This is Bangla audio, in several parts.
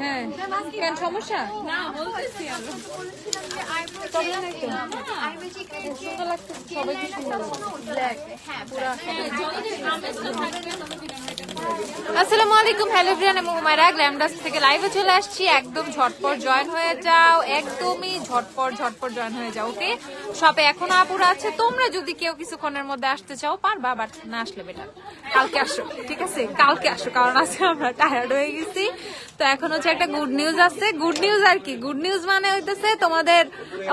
হ্যাঁ কেন সমস্যা না বলতেছি আসসালামু আলাইকুম, হ্যালো এভরিওয়ান, আমি হুমায়রা গ্ল্যামডাস থেকে লাইভে চলে আসছি। একদম ঝটপট জয়েন হয়ে যাও, একদমই ঝটপট জয়েন হয়ে যাও। ওকে, শপে এখনো আপুরা আছে। তোমরা যদি কেউ কিছুক্ষণের মধ্যে আসতে চাও পারবা, বাট না আসলে বেটার কালকে আসো, ঠিক আছে? কালকে আসো, কারণ আজকে আমরা টায়ার্ড হয়ে গেছি। তো এখন হচ্ছে একটা গুড নিউজ আছে। গুড নিউজ আর কি, গুড নিউজ মানে হইতেছে তোমাদের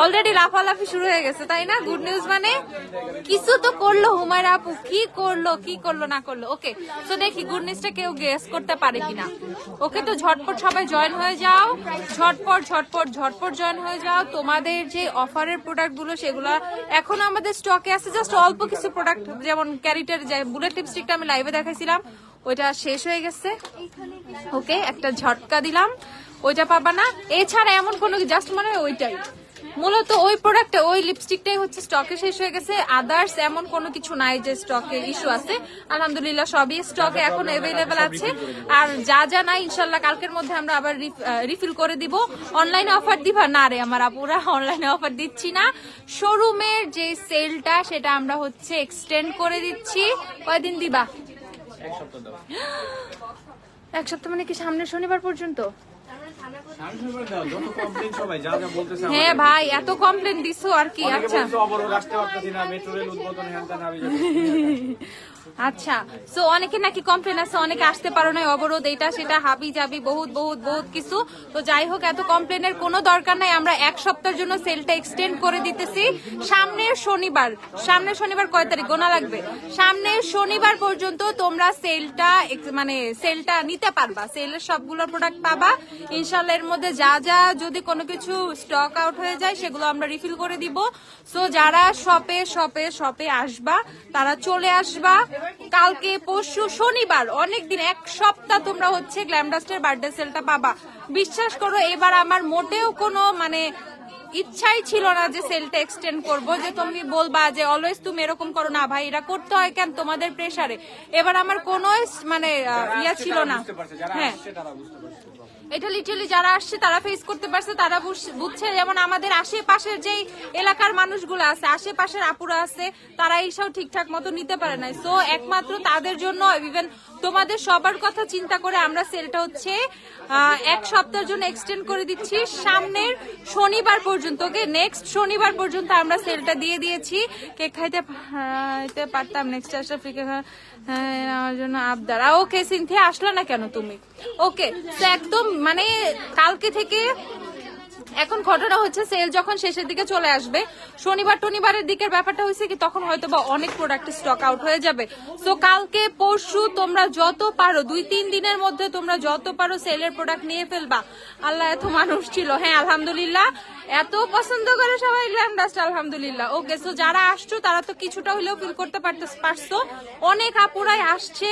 অলরেডি লাফালাফি শুরু হয়ে গেছে, তাই না? গুড নিউজ মানে কিছু তো করলো হুমায়রা আপু, কি করলো না করলো। ওকে, তো দেখি গুড নিউজটা কেউ গেস করতে পারে কিনা। ওকে, তো ঝটপট সবাই জয়েন হয়ে যাও, ঝটপট জয়েন হয়ে যাও। তোমাদের যে অফারের প্রোডাক্ট গুলো সেগুলো এখন আমাদের স্টকে আছে, জাস্ট অল্প কিছু প্রোডাক্ট, যেমন ক্যারিটার বুলেট লিপস্টিকটা আমি লাইভে দেখাইছিলাম, ওইটা শেষ হয়ে গেছে। ওকে, একটা ঝটকা দিলাম, ওইটা পাবা না। এছাড়া এমন কোনো জাস্ট মানে ওইটাই মূলত ওই প্রোডাক্টে ওই লিপস্টিকটাই হচ্ছে স্টকে শেষ হয়ে গেছে। আদার্স এমন কোনো কিছু নাই যে স্টকে ইস্যু আছে। আলহামদুলিল্লাহ সবই স্টকে এখন অ্যাভেলেবেল আছে। আর যা নাই ইনশাল্লাহ কালকের মধ্যে আমরা আবার রিফিল করে দিব। অনলাইনে অফার দিবা না রে আমার আপুরা, অনলাইনে অফার দিচ্ছি না। শোরুমের যে সেলটা সেটা আমরা হচ্ছে এক্সটেন্ড করে দিচ্ছি। কয়দিন দিবা? এক সপ্তাহ মানে কি সামনের শনিবার পর্যন্ত? হ্যাঁ ভাই, এত কমপ্লেন দিছো আর কি। আচ্ছা আচ্ছা, সো অনেকে নাকি কমপ্লেন আছে, অনেকে আসতে পারো না, অবরোধ এটা সেটা হাবি যাবি বহুত কিছু। তো যাই হোক, এত কমপ্লেনের কোনো দরকার নাই। আমরা এক সপ্তাহের জন্য সেলটা এক্সটেন্ড করে দিতেছি। সামনের শনিবার কয় তারিখ গোনা লাগবে? সামনের শনিবার পর্যন্ত তোমরা সেলটা নিতে পারবা। সেলের সবগুলো প্রোডাক্ট পাবা ইনশাল্লাহ। এর মধ্যে যা যদি কোনো কিছু স্টক আউট হয়ে যায় সেগুলো আমরা রিফিল করে দিব। সো যারা শপে আসবা তারা চলে আসবা কালকে, পরশু, শনিবার, অনেকদিন, এক সপ্তাহ তোমরা হচ্ছে গ্ল্যামডাস্টের বার্থডে সেলটা পাবা। বিশ্বাস করো, এবার আমার মোটেও কোনো ইচ্ছাই ছিল না যে সেলটা এক্সটেন্ড করব, যে তুমি বলবা যে অলওয়েজ তুমি এরকম করো না ভাই, এটা করতে হয় কেন তোমাদের প্রেসারে। এবার আমার কোনো ইয়া ছিল না। হ্যাঁ, এটা লিটারালি যারা আসছে তারা ফেস করতে পারছে, তারা বুঝছে। যেমন আমাদের আশেপাশের যেই এলাকার মানুষগুলো আছে, আশেপাশের আপুরা আছে, তারা এইসব ঠিকঠাক মতো নিতে পারে না। সো একমাত্র তাদের জন্য, ইভেন তোমাদের সবার কথা চিন্তা করে আমরা সেলটা হচ্ছে এক সপ্তাহের জন্য এক্সটেন্ড করে দিচ্ছি সামনের শনিবার পর্যন্ত। ওকে, নেক্সট শনিবার পর্যন্ত আমরা সেলটা দিয়ে দিয়েছি। কেক খাইতে পারতাম, নেক্সট আসলে ফ্রি কেক আমার জন্য আবদার। ওকে সিনথিয়া, আসলো না কেন তুমি? ওকে, তো একদম কালকে থেকে এখন ঘটনা হচ্ছে সেল যখন শেষের দিকে চলে আসবে, শনিবারের দিকের ব্যাপারটা হয়েছে কি, তখন হয়তো বা অনেক প্রোডাক্ট স্টক আউট হয়ে যাবে। তো কালকে পরশু তোমরা যত পারো, 2-3 দিনের মধ্যে তোমরা যত পারো সেলের প্রোডাক্ট নিয়ে ফেলবা। আল্লাহ এত মানুষ ছিল, হ্যাঁ আলহামদুলিল্লাহ, এত পছন্দ করে সবাই গ্ল্যামডাস্ট, আলহামদুলিল্লাহ। ওকে, সো যারা আসছো তারা তো কিছুটা হলেও ফিল করতে পারছো। অনেক আপুরাই আসছে,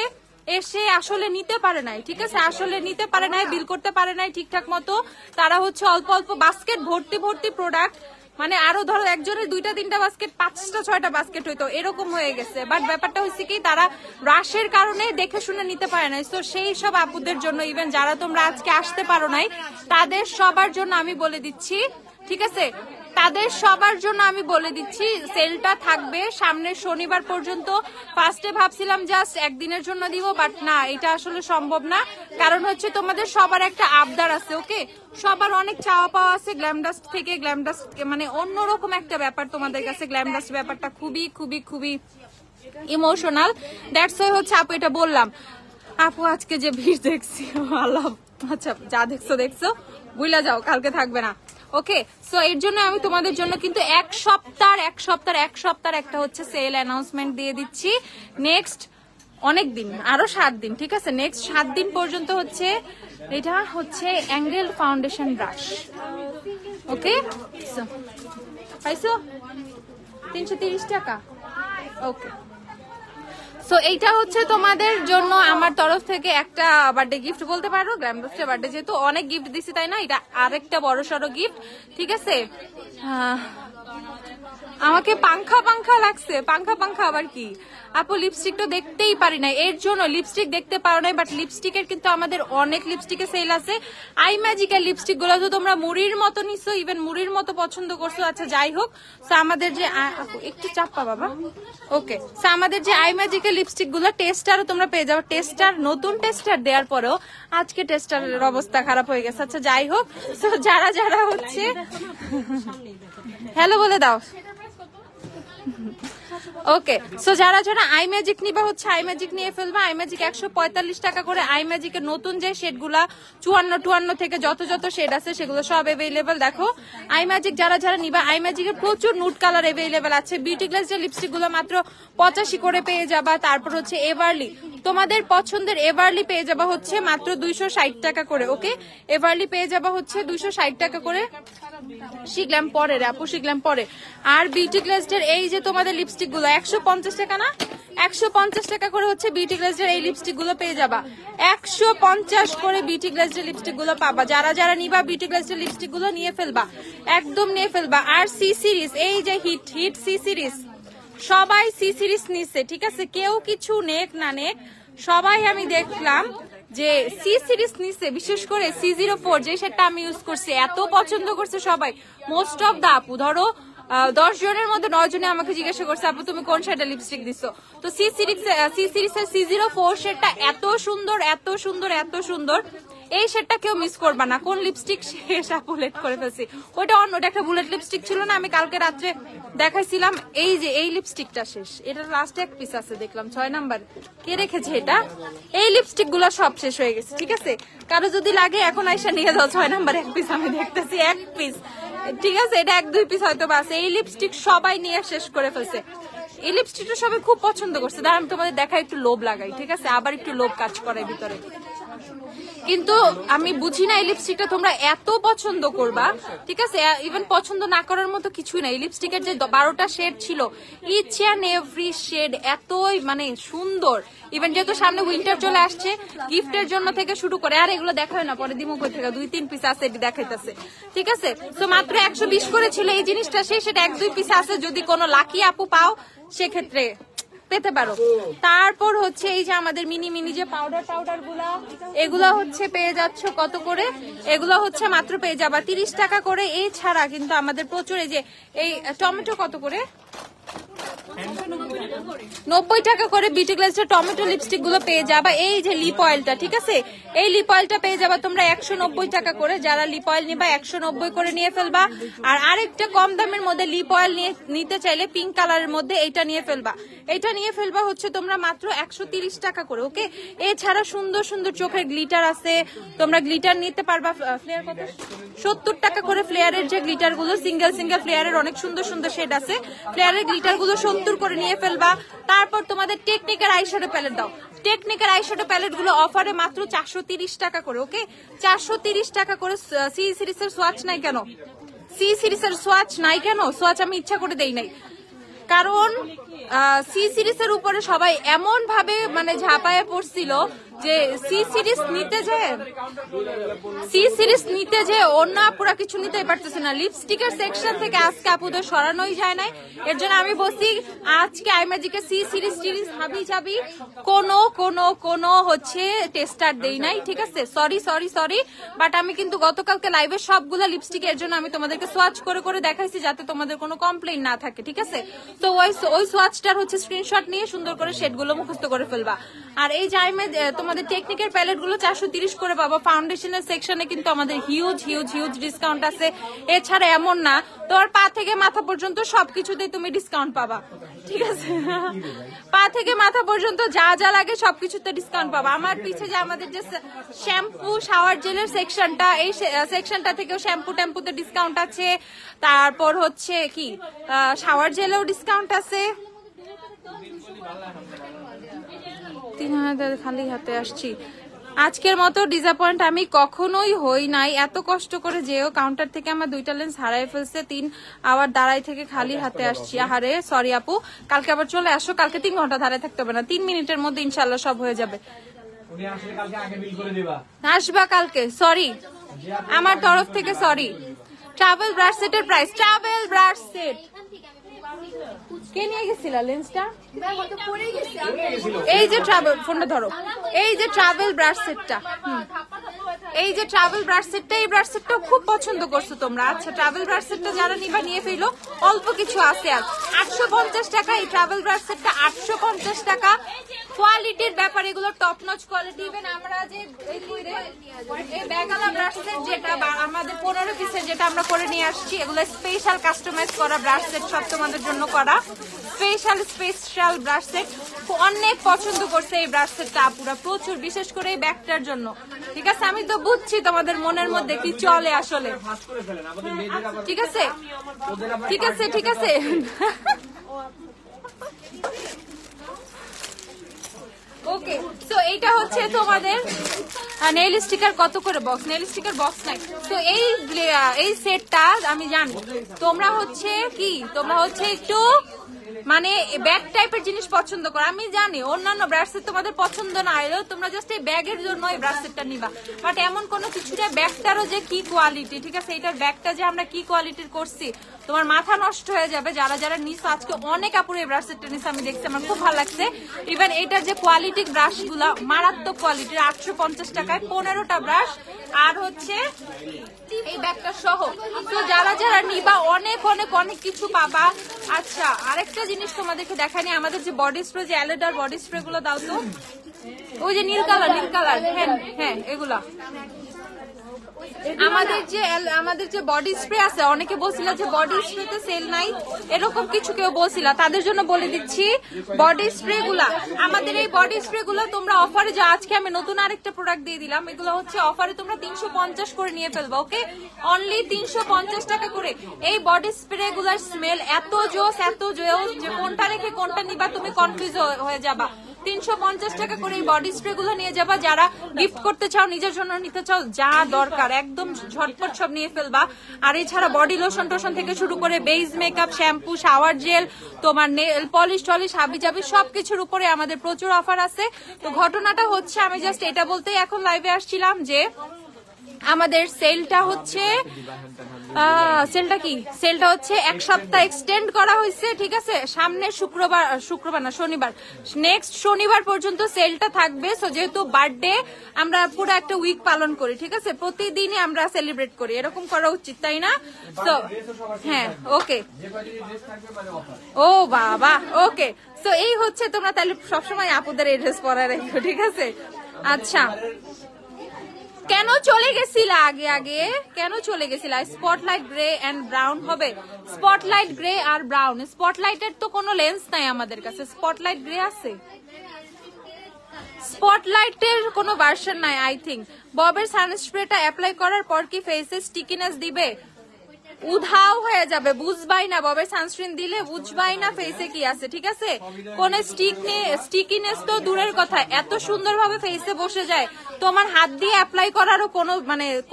এসে আসলে নিতে পারে নাই, ঠিক আছে? আসলে নিতে পারে নাই, বিল করতে পারে নাই ঠিকঠাক মতো। তারা হচ্ছে অল্প বাস্কেট ভর্তি প্রোডাক্ট, আরো ধরো একজনের 2-3টা বাস্কেট, 5-6টা বাস্কেট হইতো, এরকম হয়ে গেছে। বাট ব্যাপারটা হচ্ছে কি, তারা রাশের কারণে দেখে শুনে নিতে পারে নাই। তো সেই সব আপুদের জন্য, ইভেন যারা তোমরা আজকে আসতে পারো নাই, তাদের সবার জন্য আমি বলে দিচ্ছি, ঠিক আছে? তাদের সবার জন্য আমি বলে দিচ্ছি, সেলটা থাকবে সামনের শনিবার পর্যন্ত। ফার্স্টে ভাবছিলাম জাস্ট একদিনের জন্য দিব, বাট না, এটা আসলে সম্ভব না। কারণ হচ্ছে তোমাদের সবার একটা আবদার আছে। ওকে, সবার অনেক চাওয়া পাওয়া আছে গ্ল্যামডাস্ট থেকে। গ্ল্যামডাস্ট অন্যরকম একটা ব্যাপার তোমাদের কাছে। গ্ল্যামডাস্ট ব্যাপারটা খুবই ইমোশনাল। দ্যাটস ওয়াই হচ্ছে আপু এটা বললাম। আপু আজকে যে ভিড় দেখছি, আল্লাহ, আচ্ছা যা দেখছো বুঝলা যাও, কালকে থাকবে না। ওকে, সো এর জন্য আমি তোমাদের জন্য কিন্তু এক সপ্তাহ একটা হচ্ছে সেল অ্যানাউন্সমেন্ট দিয়ে দিচ্ছি। নেক্সট অনেক দিন, আরো 7 দিন, ঠিক আছে? নেক্সট 7 দিন পর্যন্ত হচ্ছে এটা হচ্ছে অ্যাঙ্গেল ফাউন্ডেশন ব্রাশ। ওকে, পাইছো 330 টাকা। ওকে, সো এইটা হচ্ছে তোমাদের জন্য আমার তরফ থেকে একটা বার্থডে গিফট বলতে পারো। গ্ল্যামডাস্টের বার্থডে যেহেতু অনেক গিফট দিছি, তাই না? এটা আরেকটা বড়সড় গিফট, ঠিক আছে? আমাকে পাংখা পাংখা লাগছে, পাংখা পাংখা আবার কি? আপু লিপস্টিক তো দেখতেই পারি না, এর জন্য লিপস্টিক দেখতে পারো নাই। বাট লিপস্টিকের কিন্তু আমাদের অনেক লিপস্টিকের সেল আছে। আই ম্যাজিকের লিপস্টিক গুলো তো তোমরা মুড়ির মতো নিছো, ইভেন মুড়ির মতো পছন্দ করছো। আচ্ছা যাই হোক, আমাদের যে একটু চাপ্পা বাবা, ওকে, আমাদের যে আই ম্যাজিকের লিপস্টিক গুলো টেস্টারও তোমরা পেয়ে যাবো। টেস্টার, নতুন টেস্টার দেওয়ার পরেও আজকে টেস্টারের অবস্থা খারাপ হয়ে গেছে। আচ্ছা যাই হোক, যারা যারা হচ্ছে হ্যালো বলে দাও। ওকে, সো যারা যারা আই ম্যাজিক নিবা হচ্ছে আই ম্যাজিক নিয়ে ফেলবা। আই ম্যাজিক 145 টাকা করে। আই ম্যাজিকের নতুন যে শেড গুলা 54 থেকে যত যত শেড আছে সেগুলো সব এভেইলেবল। দেখো আই ম্যাজিক যারা যারা নিবা, আই ম্যাজিকের প্রচুর নুড কালার এভেইলেবল আছে। বিউটি গ্লাস যে লিপস্টিক গুলো মাত্র 85 করে পেয়ে যাবা। তারপর হচ্ছে এভারলি, তোমাদের পছন্দের এভারলি পেয়ে যাবা হচ্ছে মাত্র 260 টাকা করে। ওকে, এভারলি পেয়ে যাবা হচ্ছে 260 টাকা করে। শিখলাম পরে রে আপু, শিখলাম পরে। আর বিউটি গ্লাসের এই যে তোমাদের লিপস্টিক গুলো 150 টাকা না, 150 টাকা করে হচ্ছে বিউটি গ্লাসের এই লিপস্টিক গুলো পেয়ে যাবা। 150 করে বিউটি গ্লাসের লিপস্টিক গুলো পাবা। যারা যারা নিবা বিউটি গ্লাসের লিপস্টিক গুলো নিয়ে ফেলবা, একদম নিয়ে ফেলবা। আর সি সিরিজ, এই যে হিট হিট সি সিরিজ, সবাই সি সিরিজ নিচ্ছে, ঠিক আছে? কেউ কিছু নেক না নেক, সবাই আমি দেখলাম যে সি সিরিজ নিচ্ছে। বিশেষ করে C04 যে সেটটা আমি ইউজ করছি, এত পছন্দ করছে সবাই। মোস্ট অফ দা আপু, ধরো 10 জনের মধ্যে 9 জনে আমাকে জিজ্ঞাসা করছে আপু তুমি কোন শেডে লিপস্টিক দিছো। তো সি সিরিজের C04 শেডটা এত সুন্দর, এত সুন্দর, এত সুন্দর। এই শেডটা কেউ মিস করবা না। কোন লিপস্টিক শেষ আপু, লেট করে ফেলছি। ওইটা অন্য, ওটা একটা বুলেট লিপস্টিক ছিল না, আমি কালকে রাত্রে দেখাইছিলাম। এই যে এই লিপস্টিকটা শেষ, এটা লাস্ট এক পিস আছে দেখলাম 6 নাম্বার। কে রেখেছে এটা? এই লিপস্টিক গুলো সব শেষ হয়ে গেছে, ঠিক আছে? কারো যদি লাগে এখন আইসা নিয়ে যাও, 6 নাম্বার এক পিস আমি দেখতেছি, এক পিস, ঠিক আছে? এটা 1-2 পিস হয়তো বা আছে। এই লিপস্টিক সবাই নিয়ে শেষ করে ফেলছে। এই লিপস্টিকটা সবাই খুব পছন্দ করছে। দাঁড়া আমি তোমাদের দেখা একটু লোভ লাগাই, ঠিক আছে? আবার একটু লোভ কাজ করে ভিতরে। কিন্তু আমি বুঝি না এই লিপস্টিকটা তোমরা এত পছন্দ করবা, ঠিক আছে? ইভেন পছন্দ না করার মতো কিছুই না। এই লিপস্টিকের যে 12টা শেড ছিল, ইচ অ্যান্ড এভরি শেড এতই মানে সুন্দর। ইভেন যেহেতু সামনে উইন্টার চলে আসছে, গিফটের জন্য থেকে শুরু করে, আর এগুলো দেখায় না, পরে দিমুখ থেকে 2-3 পিস আছে, এটি দেখাইতেছে, ঠিক আছে? তো মাত্র 120 করে ছিল এই জিনিসটা, সেটা 1-2 পিস আছে। যদি কোনো লাকি আপু পাও সেক্ষেত্রে পেতে পারো। তারপর হচ্ছে এই যে আমাদের মিনি মিনি যে পাউডার গুলা, এগুলা হচ্ছে পেয়ে যাচ্ছ কত করে? এগুলা হচ্ছে মাত্র পেয়ে যাবা 30 টাকা করে। এই ছাড়া কিন্তু আমাদের প্রচুর, এই যে এই টমেটো কত করে? 90 টাকা করে বিউটি গ্লাসের টমেটো লিপস্টিক গুলো পেয়ে যাবা। এই যে লিপ অয়েলটা, ঠিক আছে? এই লিপ অয়েলটা পেয়ে যাবা তোমরা 190 টাকা করে। যারা লিপ অয়েল নিবা 190 করে নিয়ে ফেলবা। আর আরেকটা কম দামের মধ্যে লিপ অয়েল নিতে চাইলে পিঙ্ক কালারের মধ্যে এইটা নিয়ে ফেলবা। এটা নিয়ে ফেলবা হচ্ছে তোমরা মাত্র 130 টাকা করে। ওকে, এছাড়া সুন্দর সুন্দর চোখের গ্লিটার আছে, তোমরা গ্লিটার নিতে পারবা। ফ্লেয়ার কত? 70 টাকা করে ফ্লেয়ারের যে গ্লিটার গুলো, সিঙ্গেল সিঙ্গেল ফ্লেয়ারের অনেক সুন্দর সুন্দর শেড আছে। ফ্লেয়ারের গ্লিটার গুলো 70 করে নিয়ে ফেলবা। তারপর তোমাদের টেকনিকের আইশ্যাডো প্যালেট দাও। টেকনিকের আইশ্যাডো প্যালেট গুলো অফারে মাত্র 430 টাকা করে। ওকে, 430 টাকা করে। সি সিরিজের সোয়াচ নাই কেন? সি সিরিজের সোয়াচ নাই কেন? সোয়াচ আমি ইচ্ছা করে দেই নাই, কারণ সি সিরিজের উপরে সবাই এমন ভাবে মানে ঝাঁপায় পড়ছিল যে সি সিরিজ নিতে যে অন্য আপুরা কিছু নিতেই পারতেছে না। লিপস্টিকের সেকশন থেকে আজকে আপুদের সরানোই যায় নাই। এর জন্য আমি বলছি আজকে আই ম্যাজিকের সি সিরিজ হাবি যাবি কোনো হচ্ছে টেস্টার দেই নাই, ঠিক আছে? সরি, বাট আমি কিন্তু গতকালকে লাইভে সবগুলা লিপস্টিক এর জন্য আমি তোমাদেরকে সোয়াচ করে করে দেখাইছি, যাতে তোমাদের কোনো কমপ্লেইন না থাকে, ঠিক আছে? তো ওই সোয়াচটার হচ্ছে স্ক্রিনশট নিয়ে সুন্দর করে শেডগুলো মুখস্থ করে ফেলবা। আর এই যে তোমাদের টেকনিকের প্যালেট গুলো 430 করে পাবো। ফাউন্ডেশনের সেকশনে কিন্তু আমাদের হিউজ ডিসকাউন্ট আছে। এছাড়া এমন না, তোমার পা থেকে মাথা পর্যন্ত সবকিছুতেই তুমি ডিসকাউন্ট পাবা, ঠিক আছে? পা থেকে মাথা পর্যন্ত যা যা লাগে সবকিছুতে ডিসকাউন্ট পাবা। আমার পিছে যে আমাদের যে শ্যাম্পু শাওয়ার জেলের সেকশনটা, এই সেকশনটা থেকেও শ্যাম্পু ট্যাম্পুতে ডিসকাউন্ট আছে। তারপর হচ্ছে কি শাওয়ার জেলেও ডিসকাউন্ট আছে। 3000 খালি হাতে আসছি। আজকের মতো ডিসঅ্যাপয়েন্ট আমি কখনোই হই নাই। এত কষ্ট করে যেও কাউন্টার থেকে আমার 2টা লেন্স হারাই ফেলছে, 3 আওয়ার দাঁড়াই থেকে খালি হাতে আসছি। আহারে সরি আপু, কালকে আবার চলে আসো। কালকে 3 ঘন্টা দাঁড়ায় থাকতে হবে না, 3 মিনিটের মধ্যে ইনশাল্লাহ সব হয়ে যাবে। আসবা কালকে? সরি, আমার তরফ থেকে সরি। ট্রাভেল ব্রাশ সেটের প্রাইস, ট্রাভেল ব্রাশ সেট কে নিয়ে গেছিল লেন্সটা? এই যে ট্রাভেল, ফোনটা ধরো, এই যে ট্রাভেল ব্রাশ সেটটা, এই যে ট্রাভেল ব্রাশ সেটটা, এই ব্রাশ সেটটা খুব পছন্দ করছো তোমরা। আচ্ছা, ট্রাভেল ব্রাশ সেটটা যারা নিবা নিয়ে ফেলো, অল্প কিছু আছে আর 850 টাকা এই ট্রাভেল ব্রাশ সেটটা, 850 টাকা। কোয়ালিটির ব্যাপার, এগুলো টপ নচ কোয়ালিটি। ইভেন আমরা যে এই ব্যাগালা ব্রাশ সেট যেটা আমাদের 15 পিসের যেটা আমরা করে নিয়ে আসছি, এগুলো স্পেশাল কাস্টমাইজ করা ব্রাশ সেট, সব তোমাদের জন্য করা স্পেশাল ব্রাশ সেট। অনেক পছন্দ করছে এই ব্রাশ সেটটা আপুরা, প্রচুর, বিশেষ করে এই ব্যাগটার জন্য। ঠিক আছে, আমি তো বুঝছি তোমাদের মনের মধ্যে কি চলে আসলে। ঠিক আছে ঠিক আছে ঠিক আছে ওকে। সো এইটা হচ্ছে তোমাদের নেইল স্টিকার। কত করে বক্স? নেইল স্টিকার বক্স নাই। তো এই সেটটা আমি জানি তোমরা হচ্ছে কি, তোমরা হচ্ছে একটু মানে ব্যাগ টাইপের জিনিস পছন্দ করো। আমি জানি অন্যান্য ব্রাশ সেট তোমাদের পছন্দ না এলেও তোমরা জাস্ট এই ব্যাগের জন্য এই ব্রাশ সেটটা নিবা, বাট এমন কোনো কিছু না। ব্যাগটারও যে কি কোয়ালিটি, ঠিক আছে, এটার ব্যাগটা যে আমরা কি কোয়ালিটির করছি, তোমার মাথা নষ্ট হয়ে যাবে। যারা যারা নিছো, আজকে অনেক আপুর এই ব্রাশ সেটটা নিছে, আমি দেখছি, আমার খুব ভালো লাগছে। ইভেন এটার যে কোয়ালিটি, ব্রাশ গুলা মারাত্মক কোয়ালিটির। 850 টাকায় 15টা ব্রাশ আর হচ্ছে এই ব্যাগটা সহ। তো যারা যারা নিবা অনেক অনেক অনেক কিছু পাবা। আচ্ছা, আরেকটা জিনিস তোমাদেরকে দেখানি, আমাদের যে বডি স্প্রে, যে অ্যালেডার বডি স্প্রে গুলো দাও তো, ওই যে নীল কালার, হ্যাঁ এগুলা আমাদের যে বডি স্প্রে আছে। অনেকে বলছিল যে বডি স্প্রেতে সেল নাই, এরকম কিছু কেউ বলছিল, তাদের জন্য বলে দিচ্ছি বডি স্প্রে গুলা। আমাদের এই বডি স্প্রে গুলা তোমরা অফারে, যা আজকে আমি নতুন আরেকটা প্রোডাক্ট দিয়ে দিলাম, এগুলো হচ্ছে অফারে তোমরা 350 করে নিয়ে ফেলবা। ওকে, অনলি 350 টাকা করে। এই বডি স্প্রে গুলার স্মেল এত জোস যে কোনটা রেখে কোনটা নিবা তুমি কনফিউজ হয়ে যাবা। 350 টাকা করে এই বডি স্প্রে গুলো নিয়ে যাবা। যারা গিফট করতে চাও, নিজের জন্য নিতে চাও, যা দরকার একদম ঝটপট সব নিয়ে ফেলবা। আর এছাড়া বডি লোশন টোশন থেকে শুরু করে base makeup, shampoo, shower gel, তোমার নেল পলিশ টলিশ, হাবিজাবি সবকিছুর উপরে আমাদের প্রচুর অফার আছে। তো ঘটনাটা হচ্ছে, আমি জাস্ট এটা বলতেই এখন লাইভে আসছিলাম যে আমাদের সেলটা হচ্ছে এক সপ্তাহ এক্সটেন্ড করা হয়েছে। ঠিক আছে, সামনে শনিবার, নেক্সট শনিবার পর্যন্ত সেলটা থাকবে। সো যেহেতু বার্থডে আমরা পুরো একটা উইক পালন করি, ঠিক আছে, প্রতিদিনই আমরা সেলিব্রেট করি, এরকম করা উচিত, তাই না? তো হ্যাঁ, ওকে, ও বাবা, ওকে। তো এই হচ্ছে, তোমরা তাহলে সবসময় আপুদের এই ড্রেস পরা রেখো, ঠিক আছে? আচ্ছা, কেন চলে গেছিলা আগে কেন চলে গেছিলা? স্পটলাইট গ্রে এন্ড ব্রাউন হবে, স্পটলাইট গ্রে আর ব্রাউন। স্পটলাইটের তো কোনো লেন্স নাই আমাদের কাছে, স্পটলাইট গ্রে আছে, স্পটলাইটের কোনো ভার্সন নাই আই থিঙ্ক। ববের সানস্প্রেটা অ্যাপ্লাই করার পর কি ফেসে স্টিকিনেস দিবে? উধাও হয়ে যাবে, বুঝবাই না। ববের সানস্ক্রিন দিলে বুঝবাই না ফেসে কি আছে, ঠিক আছে? কোন স্টিকিনেস তো দূরের কথা, এত সুন্দরভাবে ফেসে বসে যায়, তোমার হাত দিয়ে অ্যাপ্লাই করারও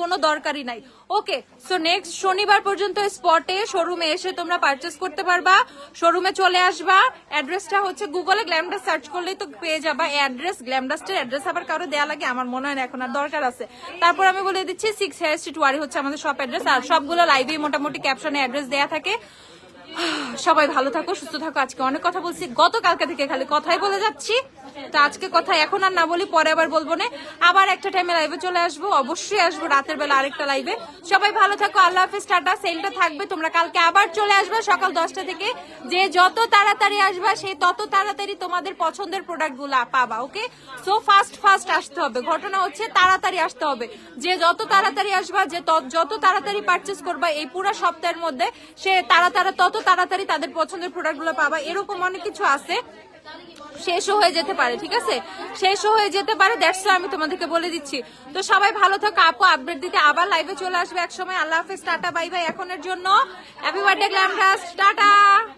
কোনো দরকারই নাই। ওকে, সো নেক্সট শনিবার পর্যন্ত স্পটে শোরুমে এসে তোমরা পারচেস করতে পারবা। শোরুমে চলে আসবা। অ্যাড্রেসটা হচ্ছে গুগলে গ্ল্যামডাস্ট সার্চ করলেই তো পেয়ে যাবা অ্যাড্রেস। গ্ল্যামডাস্টের অ্যাড্রেস আবার কারো দেয়া লাগে আমার মনে হয় না এখন আর দরকার আছে। তারপর আমি বলে দিচ্ছি 6 হেয়ার স্ট্রিট ওয়ারি হচ্ছে আমাদের শপ অ্যাড্রেস। আর সবগুলো লাইভে মোটামুটি ক্যাপশনে অ্যাড্রেস দেয়া থাকে। সবাই ভালো থাকো, সুস্থ থাকো। আজকে অনেক কথা বলছি, গতকালকে থেকে খালি কথাই বলে যাচ্ছি। তো আজকে কথা এখন আর না বলি, পরে আবার বলবো না। আবার একটা টাইমে লাইভে চলে আসবো, অবশ্যই আসবো রাতের বেলা আরেকটা লাইভে। সবাই ভালো থাকো, আল্লাহ হাফেজ, টাটা। সেলটা থাকবে, তোমরা কালকে আবার চলে আসবে সকাল 10টা থেকে। যে যত তাড়াতাড়ি আসবা সে তত তাড়াতাড়ি তোমাদের পছন্দের প্রোডাক্ট গুলা পাবা। ওকে, সো ফাস্ট আসতে হবে। ঘটনা হচ্ছে তাড়াতাড়ি আসতে হবে। যে যত তাড়াতাড়ি আসবা, যে যত তাড়াতাড়ি পারচেস করবা এই পুরো সপ্তাহের মধ্যে, সে তত তাড়াতাড়ি তাদের পছন্দের প্রোডাক্ট গুলো পাবা। এরকম অনেক কিছু আছে, শেষও হয়ে যেতে পারে, ঠিক আছে, শেষও হয়ে যেতে পারে। দ্যাটস আমি তোমাদেরকে বলে দিচ্ছি। তো সবাই ভালো থাকো, আপু আপডেট দিতে আবার লাইভে চলে আসবে এক সময়। আল্লাহ হাফেজ, টাটা, বাই বাই। এখনের জন্য হ্যাপি বার্থডে গ্ল্যামডাস্ট, টাটা।